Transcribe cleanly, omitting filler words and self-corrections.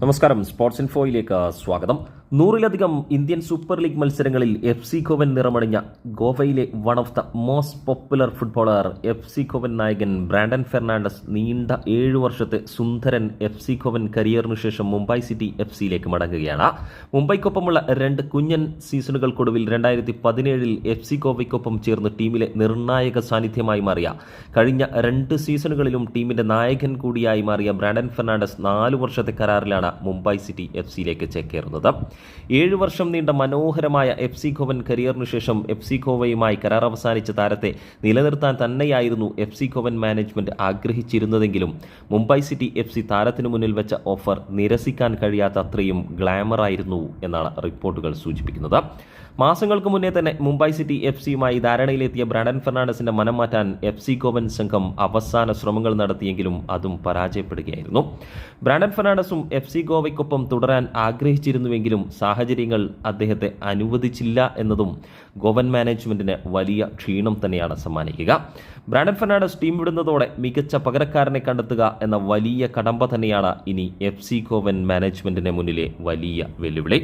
നമസ്കാരം, സ്പോർട്സ് ഇൻഫോയിലേക്ക് സ്വാഗതം. 100-ലധികം Indian super league മത്സരങ്ങളിൽ FC ഗോവൻ നിറമണിഞ്ഞ ഗോവയിലെ one of the most popular footballer FC Goan നായകൻ ബ്രാൻഡൻ ഫെർണാണ്ടസ് നീണ്ട 7 വർഷത്തെ സുന്ദരൻ FC ഗോവൻ കരിയറിനു ശേഷം മുംബൈ സിറ്റി FCയിലേക്ക് മടങ്ങുകയാണ്. മുംബൈക്കൊപ്പമുള്ള 2 കുഞ്ഞൻ സീസണുകൾക്കൊടുവിൽ 2017-ൽ FC ഗോവയ്ക്കൊപ്പം ചേർന്ന് ടീമിലെ നിർണായക സാന്നിധ്യമായി മാറിയ, കഴിഞ്ഞ 2 സീസണുകളിലും ടീമിന്റെ നായകൻ കൂടിയായി മാറിയ ബ്രാൻഡൻ ഫെർണാണ്ടസ് 4 വർഷത്തെ കരാറിലാണ് മുംബൈ സിറ്റി FCയിലേക്ക് ചേക്കേറുന്നത്. 7 വർഷം നീണ്ട മനോഹരമായ FC ഗോവൻ കരിയറിനു ശേഷം FC ഗോവയുമായി കരാർ അവസാനിച്ച താരത്തെ നിലനിർത്താൻ തന്നെയായിരുന്നു FC ഗോവൻ മാനേജ്മെന്റ് ആഗ്രഹിച്ചിരുന്നതെങ്കിലും മുംബൈ സിറ്റി FC താരത്തിനു മുന്നിൽ വെച്ച ഓഫർ നിരസിക്കാൻ കഴിയാത്ത അത്രയും ഗ്ലാമറായിരുന്നു എന്നാണ് റിപ്പോർട്ടുകൾ സൂചിപ്പിക്കുന്നത്. മാസങ്ങൾക്ക് മുന്നേ തന്നെ മുംബൈ സിറ്റി FCയുമായി ധാരണയിലെത്തിയ ബ്രാൻഡൻ ഫെർണാണ്ടസിന്റെ മനം മാറ്റാൻ FC ഗോവൻ സംഘം അവസാന ശ്രമങ്ങൾ നടത്തിയെങ്കിലും അതും പരാജയപ്പെടുകയായിരുന്നു. ബ്രാൻഡൻ ഫെർണാണ്ടസും FC ഗോവയ്ക്കൊപ്പം തുടരാൻ ആഗ്രഹിച്ചിരുന്നുവെങ്കിലും സാഹചര്യങ്ങൾ അദ്ദേഹത്തെ അനുവദിച്ചില്ല എന്നതും ഗോവൻ മാനേജ്മെന്റിന് വലിയ ക്ഷീണം തന്നെയാണ് സമ്മാനിക്കുക. ബ്രാൻഡൻ ഫെർണാണ്ടസ് ടീം വിടുന്നതോടെ മികച്ച പകരക്കാരനെ കണ്ടെത്തുക എന്ന വലിയ കടമ്പ തന്നെയാണ് ഇനി FC ഗോവൻ മാനേജ്മെന്റിന് മുന്നിലെ വലിയ വെല്ലുവിളി.